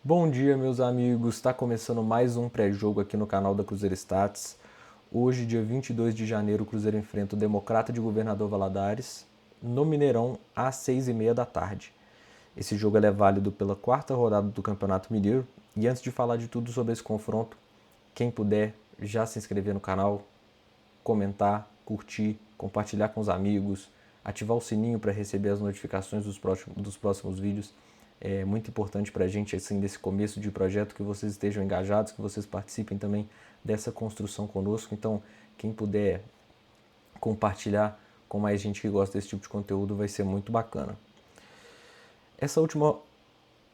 Bom dia, meus amigos. Está começando mais um pré-jogo aqui no canal da Cruzeiro Stats. Hoje, dia 22 de janeiro, o Cruzeiro enfrenta o Democrata de Governador Valadares no Mineirão às 6h30 da tarde. Esse jogo é válido pela quarta rodada do Campeonato Mineiro. E antes de falar de tudo sobre esse confronto, quem puder já se inscrever no canal, comentar, curtir, compartilhar com os amigos, ativar o sininho para receber as notificações dos próximos vídeos. É muito importante para a gente, assim, desse começo de projeto, que vocês estejam engajados, que vocês participem também dessa construção conosco. Então, quem puder compartilhar com mais gente que gosta desse tipo de conteúdo vai ser muito bacana. Essa última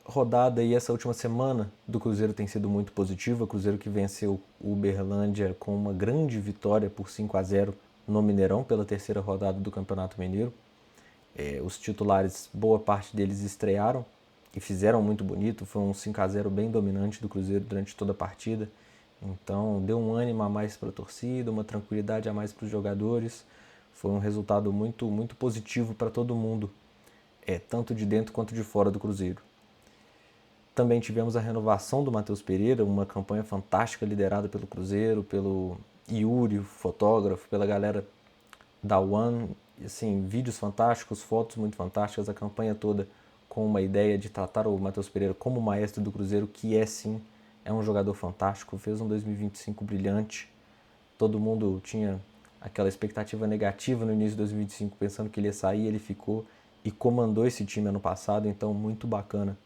rodada e essa última semana do Cruzeiro tem sido muito positiva. O Cruzeiro que venceu o Uberlândia com uma grande vitória por 5-0 no Mineirão pela terceira rodada do Campeonato Mineiro. Os titulares, boa parte deles estrearam e fizeram muito bonito. Foi um 5-0 bem dominante do Cruzeiro durante toda a partida. Então deu um ânimo a mais para a torcida, uma tranquilidade a mais para os jogadores. Foi um resultado muito positivo para todo mundo, tanto de dentro quanto de fora do Cruzeiro. Também tivemos a renovação do Matheus Pereira, uma campanha fantástica liderada pelo Cruzeiro, pelo Yuri, fotógrafo, pela galera da One. Assim, vídeos fantásticos, fotos muito fantásticas, a campanha toda com uma ideia de tratar o Matheus Pereira como maestro do Cruzeiro, que sim, é um jogador fantástico, fez um 2025 brilhante. Todo mundo tinha aquela expectativa negativa no início de 2025, pensando que ele ia sair, ele ficou e comandou esse time ano passado, então muito bacana.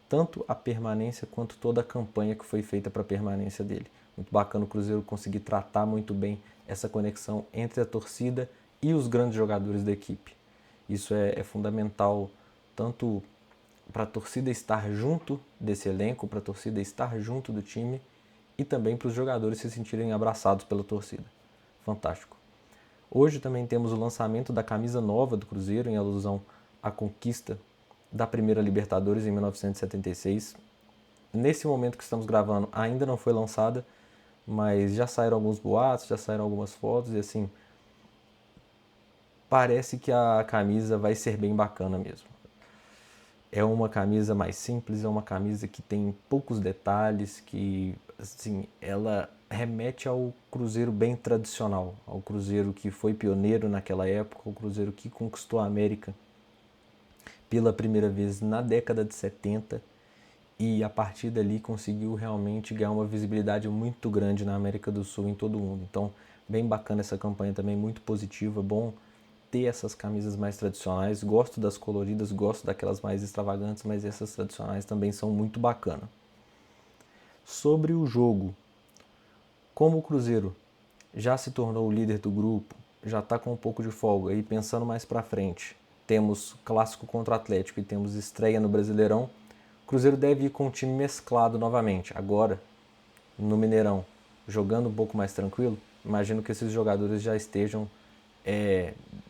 Tanto a permanência quanto toda a campanha que foi feita para a permanência dele. Muito bacana o Cruzeiro conseguir tratar muito bem essa conexão entre a torcida e os grandes jogadores da equipe. Isso é fundamental tanto para a torcida estar junto desse elenco, para a torcida estar junto do time e também para os jogadores se sentirem abraçados pela torcida. Fantástico. Hoje também temos o lançamento da camisa nova do Cruzeiro, em alusão à conquista da primeira Libertadores em 1976. Nesse momento que estamos gravando, ainda não foi lançada, mas já saíram alguns boatos, já saíram algumas fotos e assim, parece que a camisa vai ser bem bacana mesmo. É uma camisa mais simples, é uma camisa que tem poucos detalhes, que assim, ela remete ao Cruzeiro bem tradicional, ao Cruzeiro que foi pioneiro naquela época, ao Cruzeiro que conquistou a América pela primeira vez na década de 70 e a partir dali conseguiu realmente ganhar uma visibilidade muito grande na América do Sul, em todo o mundo. Então, bem bacana essa campanha também, muito positiva, bom ter essas camisas mais tradicionais. Gosto das coloridas, gosto daquelas mais extravagantes, mas essas tradicionais também são muito bacanas. Sobre o jogo, como o Cruzeiro já se tornou o líder do grupo, já está com um pouco de folga e pensando mais para frente, temos clássico contra o Atlético e temos estreia no Brasileirão, o Cruzeiro deve ir com o time mesclado novamente, agora no Mineirão, jogando um pouco mais tranquilo. Imagino que esses jogadores já estejam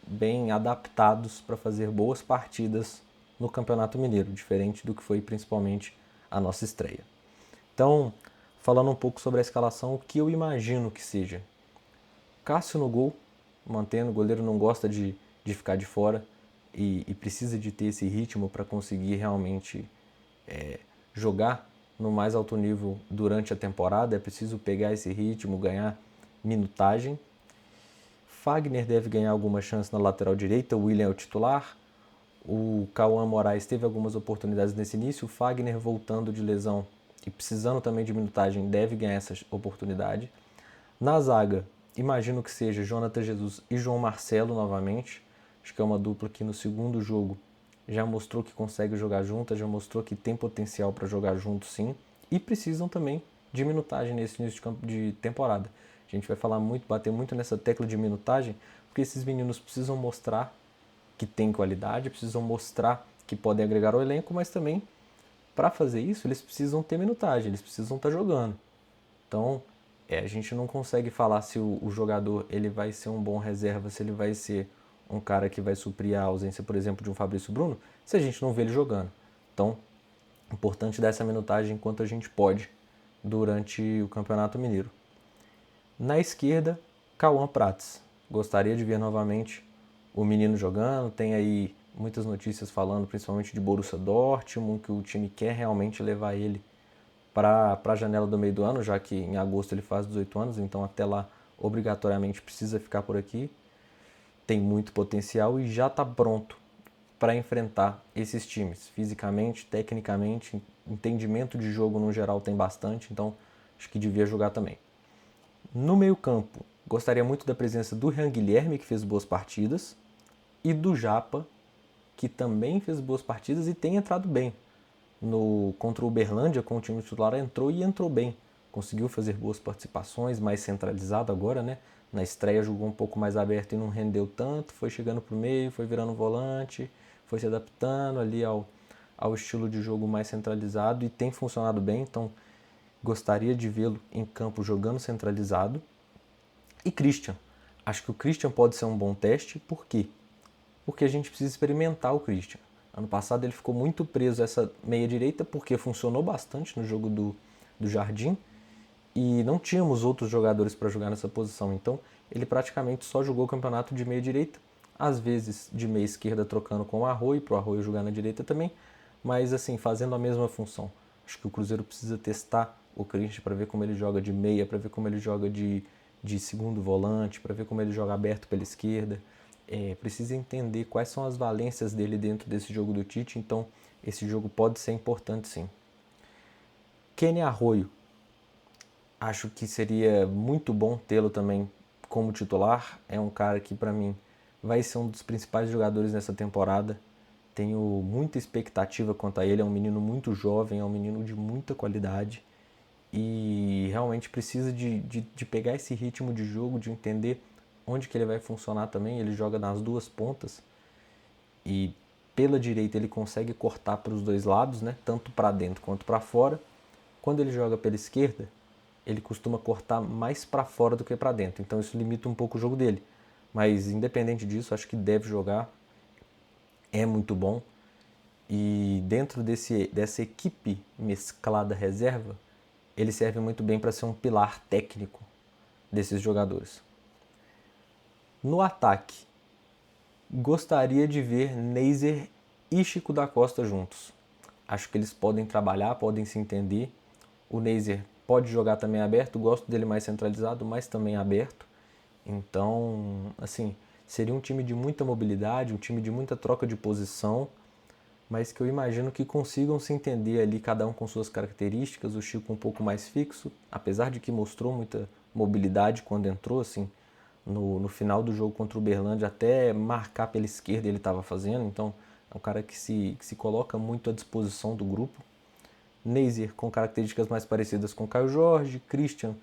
bem adaptados para fazer boas partidas no Campeonato Mineiro, diferente do que foi principalmente a nossa estreia. Então, falando um pouco sobre a escalação, o que eu imagino que seja: Cássio no gol, mantendo, o goleiro não gosta de ficar de fora e precisa de ter esse ritmo para conseguir realmente jogar no mais alto nível durante a temporada. É preciso pegar esse ritmo, ganhar minutagem. Fagner deve ganhar alguma chance na lateral direita, o William é o titular. O Cauã Moraes teve algumas oportunidades nesse início, o Fagner voltando de lesão e precisando também de minutagem deve ganhar essa oportunidade. Na zaga, imagino que seja Jonathan Jesus e João Marcelo novamente. Acho que é uma dupla que no segundo jogo já mostrou que consegue jogar junto, já mostrou que tem potencial para jogar junto sim, e precisam também de minutagem nesse início de temporada. A gente vai falar muito, bater muito nessa tecla de minutagem, porque esses meninos precisam mostrar que tem qualidade, precisam mostrar que podem agregar ao elenco, mas também, para fazer isso, eles precisam ter minutagem, eles precisam estar jogando. Então, a gente não consegue falar se o jogador ele vai ser um bom reserva, se ele vai ser um cara que vai suprir a ausência, por exemplo, de um Fabrício Bruno, se a gente não vê ele jogando. Então, é importante dar essa minutagem enquanto a gente pode durante o Campeonato Mineiro. Na esquerda, Cauã Prates. Gostaria de ver novamente o menino jogando. Tem aí muitas notícias falando, principalmente de Borussia Dortmund, que o time quer realmente levar ele para a janela do meio do ano, já que em agosto ele faz 18 anos, então até lá obrigatoriamente precisa ficar por aqui. Tem muito potencial e já está pronto para enfrentar esses times. Fisicamente, tecnicamente, entendimento de jogo no geral tem bastante, então acho que devia jogar também. No meio-campo, gostaria muito da presença do Jean Guilherme, que fez boas partidas, e do Japa, que também fez boas partidas e tem entrado bem. Contra o Uberlândia, com o time titular, entrou bem. Conseguiu fazer boas participações, mais centralizado agora, né? Na estreia jogou um pouco mais aberto e não rendeu tanto, foi chegando para o meio, foi virando volante, foi se adaptando ali ao estilo de jogo mais centralizado e tem funcionado bem, então gostaria de vê-lo em campo jogando centralizado. E Christian. Acho que o Christian pode ser um bom teste, por quê? Porque a gente precisa experimentar o Christian. Ano passado ele ficou muito preso a essa meia-direita porque funcionou bastante no jogo do Jardim e não tínhamos outros jogadores para jogar nessa posição. Então ele praticamente só jogou o campeonato de meia-direita, às vezes de meia-esquerda trocando com o Arroio, para o Arroio jogar na direita também, mas assim, fazendo a mesma função. Acho que o Cruzeiro precisa testar o Christian para ver como ele joga de meia, para ver como ele joga de segundo volante, para ver como ele joga aberto pela esquerda. Precisa entender quais são as valências dele dentro desse jogo do Tite, então esse jogo pode ser importante sim. Kenny Arroio, acho que seria muito bom tê-lo também como titular, é um cara que para mim vai ser um dos principais jogadores nessa temporada, tenho muita expectativa quanto a ele, é um menino muito jovem, é um menino de muita qualidade e realmente precisa de pegar esse ritmo de jogo, de entender onde que ele vai funcionar também. Ele joga nas duas pontas e pela direita ele consegue cortar para os dois lados, né? Tanto para dentro quanto para fora. Quando ele joga pela esquerda, ele costuma cortar mais para fora do que para dentro, então isso limita um pouco o jogo dele. Mas independente disso, acho que deve jogar, é muito bom. E dentro dessa equipe mesclada reserva, ele serve muito bem para ser um pilar técnico desses jogadores. No ataque, gostaria de ver Neiser e Chico da Costa juntos. Acho que eles podem trabalhar, podem se entender. O Neiser pode jogar também aberto, gosto dele mais centralizado, mas também aberto. Então, assim, seria um time de muita mobilidade, um time de muita troca de posição, mas que eu imagino que consigam se entender ali, cada um com suas características. O Chico um pouco mais fixo, apesar de que mostrou muita mobilidade quando entrou, assim, no final do jogo contra o Uberlândia, até marcar pela esquerda ele estava fazendo, então é um cara que se coloca muito à disposição do grupo. Neiser com características mais parecidas com Caio Jorge, Christian,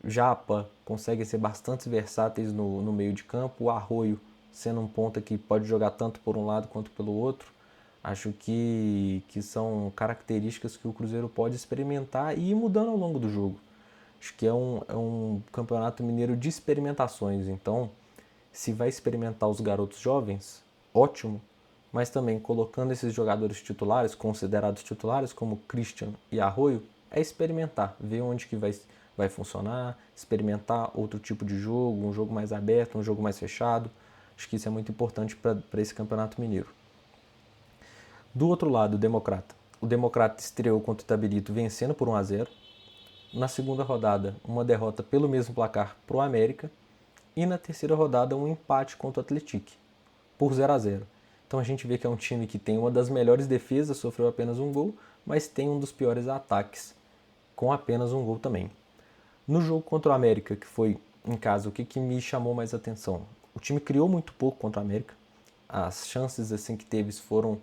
Japa conseguem ser bastante versáteis no meio de campo, o Arroio sendo um ponta que pode jogar tanto por um lado quanto pelo outro. Acho que são características que o Cruzeiro pode experimentar e ir mudando ao longo do jogo. Acho que é um campeonato mineiro de experimentações, então se vai experimentar os garotos jovens, ótimo, mas também colocando esses jogadores titulares, considerados titulares, como Christian e Arroio, é experimentar, ver onde que vai funcionar, experimentar outro tipo de jogo, um jogo mais aberto, um jogo mais fechado. Acho que isso é muito importante para esse campeonato mineiro. Do outro lado, o Democrata. O Democrata estreou contra o Itabirito vencendo por 1-0. Na segunda rodada, uma derrota pelo mesmo placar para o América. E na terceira rodada, um empate contra o Atlético, por 0-0. Então a gente vê que é um time que tem uma das melhores defesas, sofreu apenas um gol, mas tem um dos piores ataques, com apenas um gol também. No jogo contra o América, que foi em casa, o que me chamou mais atenção? O time criou muito pouco contra o América. As chances assim que teve foram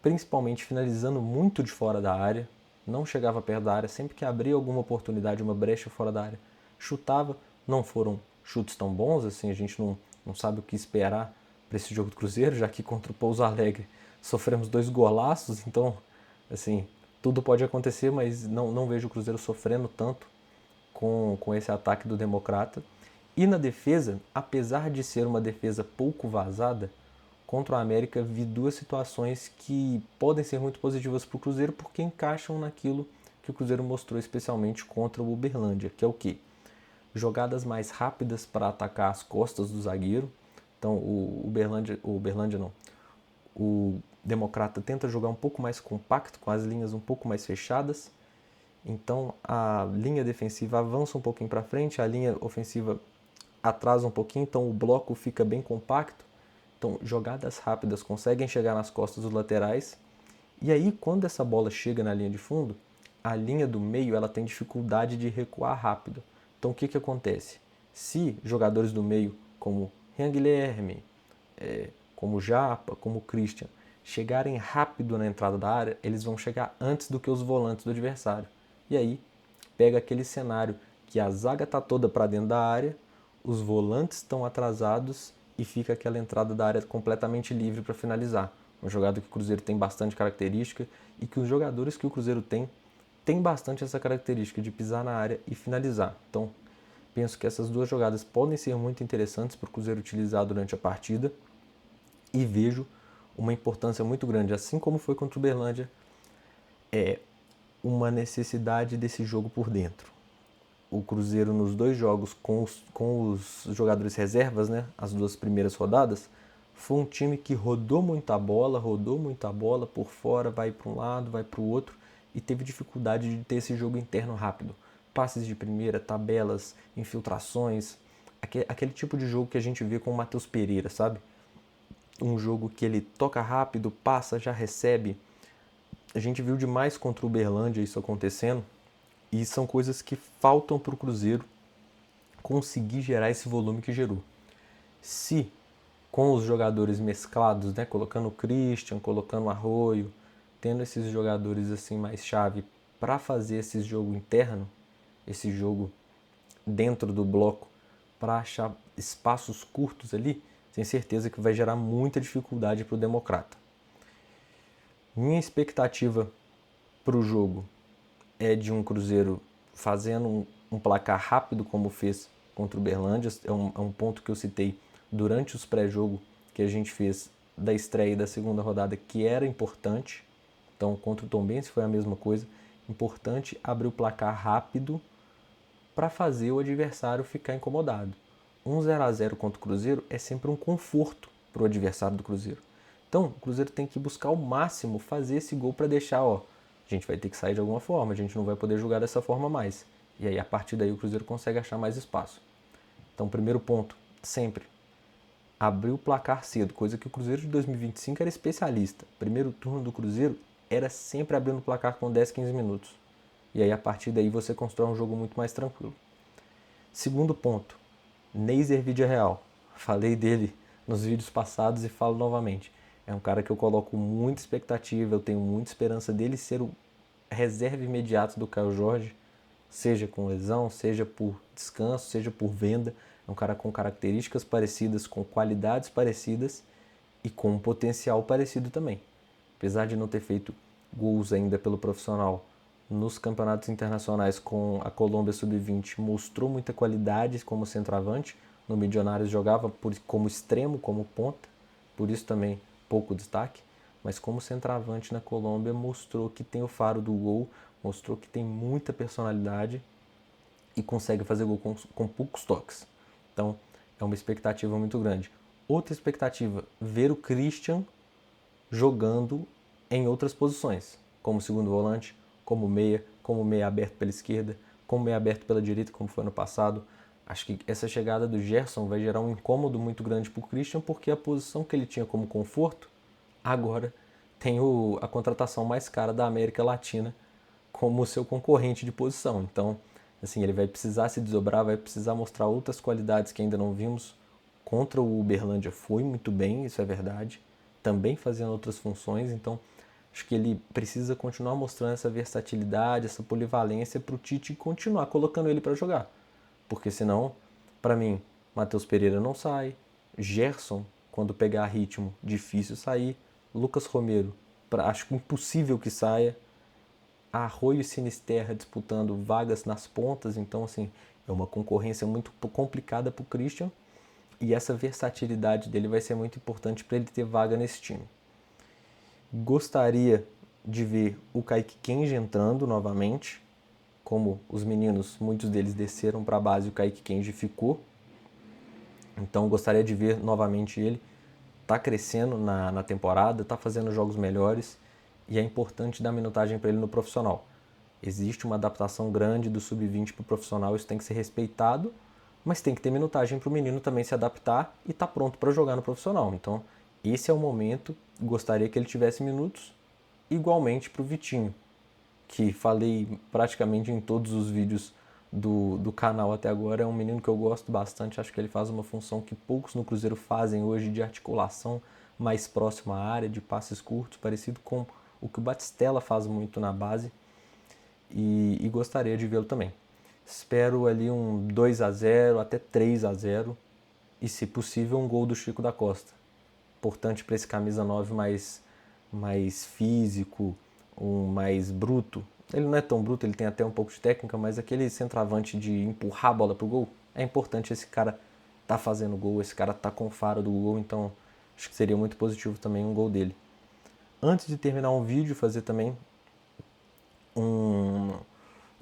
principalmente finalizando muito de fora da área, não chegava perto da área, sempre que abria alguma oportunidade, uma brecha fora da área, chutava. Não foram chutes tão bons, assim, a gente não sabe o que esperar para esse jogo do Cruzeiro, já que contra o Pouso Alegre sofremos 2 golaços, então, assim, tudo pode acontecer, mas não vejo o Cruzeiro sofrendo tanto com esse ataque do Democrata. E na defesa, apesar de ser uma defesa pouco vazada, contra o América vi 2 situações que podem ser muito positivas para o Cruzeiro porque encaixam naquilo que o Cruzeiro mostrou especialmente contra o Uberlândia, que é o quê? Jogadas mais rápidas para atacar as costas do zagueiro. Então o Uberlândia não, o Democrata tenta jogar um pouco mais compacto, com as linhas um pouco mais fechadas, Então a linha defensiva avança um pouquinho para frente, a linha ofensiva atrasa um pouquinho, então o bloco fica bem compacto. Então jogadas rápidas conseguem chegar nas costas dos laterais. E aí quando essa bola chega na linha de fundo, a linha do meio ela tem dificuldade de recuar rápido. Então o que acontece? Se jogadores do meio como Rian Guilherme, como Japa, como Christian, chegarem rápido na entrada da área, eles vão chegar antes do que os volantes do adversário. E aí pega aquele cenário que a zaga está toda para dentro da área, os volantes estão atrasados e fica aquela entrada da área completamente livre para finalizar. Uma jogada que o Cruzeiro tem bastante característica e que os jogadores que o Cruzeiro tem bastante essa característica de pisar na área e finalizar. Então, penso que essas duas jogadas podem ser muito interessantes para o Cruzeiro utilizar durante a partida e vejo uma importância muito grande, assim como foi contra o Uberlândia, uma necessidade desse jogo por dentro. O Cruzeiro nos dois jogos com os jogadores reservas, né, as duas primeiras rodadas, foi um time que rodou muita bola por fora, vai para um lado, vai para o outro e teve dificuldade de ter esse jogo interno rápido. Passes de primeira, tabelas, infiltrações, aquele tipo de jogo que a gente vê com o Matheus Pereira, sabe? Um jogo que ele toca rápido, passa, já recebe. A gente viu demais contra o Uberlândia isso acontecendo e são coisas que faltam para o Cruzeiro conseguir gerar esse volume que gerou. Se com os jogadores mesclados, né, colocando o Christian, colocando o Arroio, tendo esses jogadores assim mais chave para fazer esse jogo interno, esse jogo dentro do bloco, para achar espaços curtos ali, tenho certeza que vai gerar muita dificuldade para o Democrata. Minha expectativa para o jogo é de um Cruzeiro fazendo um placar rápido como fez contra o Uberlândia. É um ponto que eu citei durante os pré-jogo que a gente fez da estreia da segunda rodada, que era importante. Então, contra o Tombense foi a mesma coisa. Importante abrir o placar rápido para fazer o adversário ficar incomodado. 0-0 contra o Cruzeiro é sempre um conforto para o adversário do Cruzeiro. Então, o Cruzeiro tem que buscar ao máximo fazer esse gol para deixar, a gente vai ter que sair de alguma forma, a gente não vai poder jogar dessa forma mais. E aí, a partir daí, o Cruzeiro consegue achar mais espaço. Então, primeiro ponto, sempre, abrir o placar cedo, coisa que o Cruzeiro de 2025 era especialista. Primeiro turno do Cruzeiro era sempre abrindo o placar com 10, 15 minutos. E aí, a partir daí, você constrói um jogo muito mais tranquilo. Segundo ponto, Neiser Vídeo-Real. Falei dele nos vídeos passados e falo novamente. É um cara que eu coloco muita expectativa, eu tenho muita esperança dele ser o reserva imediato do Caio Jorge, seja com lesão, seja por descanso, seja por venda. É um cara com características parecidas, com qualidades parecidas e com um potencial parecido também. Apesar de não ter feito gols ainda pelo profissional nos campeonatos internacionais com a Colômbia Sub-20, mostrou muita qualidade como centroavante. No Milionários jogava como extremo, como ponta, por isso também pouco destaque. Mas como centroavante na Colômbia mostrou que tem o faro do gol, mostrou que tem muita personalidade e consegue fazer gol com poucos toques. Então é uma expectativa muito grande. Outra expectativa, ver o Christian jogando em outras posições, como segundo volante, como meia aberto pela esquerda, como meia aberto pela direita, como foi no passado. Acho que essa chegada do Gerson vai gerar um incômodo muito grande para o Christian, porque a posição que ele tinha como conforto, agora tem a contratação mais cara da América Latina como seu concorrente de posição. Então, assim, ele vai precisar se desdobrar, vai precisar mostrar outras qualidades que ainda não vimos. Contra o Uberlândia foi muito bem, isso é verdade, também fazendo outras funções, então acho que ele precisa continuar mostrando essa versatilidade, essa polivalência para o Tite continuar colocando ele para jogar. Porque senão, para mim, Matheus Pereira não sai, Gerson, quando pegar ritmo, difícil sair, Lucas Romero, acho impossível que saia, Arroio e Sinisterra disputando vagas nas pontas, então assim, é uma concorrência muito complicada para o Christian e essa versatilidade dele vai ser muito importante para ele ter vaga nesse time. Gostaria de ver o Kaique Kenji entrando novamente, como os meninos, muitos deles desceram para a base e o Kaique Kenji ficou. Então gostaria de ver novamente ele. Está crescendo na temporada, está fazendo jogos melhores e é importante dar minutagem para ele no profissional. Existe uma adaptação grande do sub-20 para o profissional, isso tem que ser respeitado, mas tem que ter minutagem para o menino também se adaptar e estar pronto para jogar no profissional. Então, esse é o momento, gostaria que ele tivesse minutos, igualmente para o Vitinho, que falei praticamente em todos os vídeos do canal até agora. É um menino que eu gosto bastante, acho que ele faz uma função que poucos no Cruzeiro fazem hoje, de articulação mais próxima à área, de passes curtos, parecido com o que o Batistella faz muito na base, e gostaria de vê-lo também. Espero ali um 2-0 até 3-0 e, se possível, um gol do Chico da Costa. Importante para esse camisa 9 mais físico, mais bruto. Ele não é tão bruto, ele tem até um pouco de técnica, mas aquele centroavante de empurrar a bola pro gol, é importante esse cara tá fazendo gol, esse cara tá com o faro do gol, então acho que seria muito positivo também um gol dele. Antes de terminar um vídeo, fazer também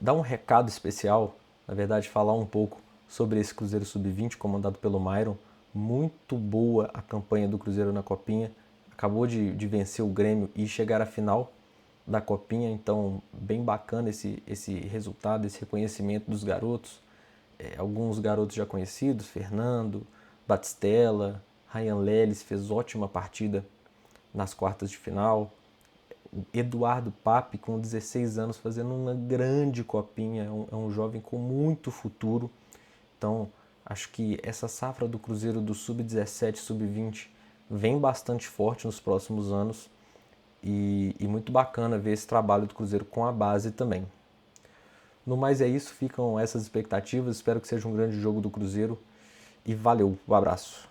dar um recado especial, na verdade falar um pouco sobre esse Cruzeiro Sub-20 comandado pelo Myron. Muito boa a campanha do Cruzeiro na Copinha, acabou de vencer o Grêmio e chegar à final da Copinha, então bem bacana esse resultado, esse reconhecimento dos garotos. Alguns garotos já conhecidos, Fernando, Batistella, Ryan Leles fez ótima partida nas quartas de final. O Eduardo Pape, com 16 anos, fazendo uma grande copinha, é um jovem com muito futuro. Então, acho que essa safra do Cruzeiro do Sub-17, Sub-20 vem bastante forte nos próximos anos e muito bacana ver esse trabalho do Cruzeiro com a base também. No mais é isso, ficam essas expectativas, espero que seja um grande jogo do Cruzeiro e valeu, um abraço.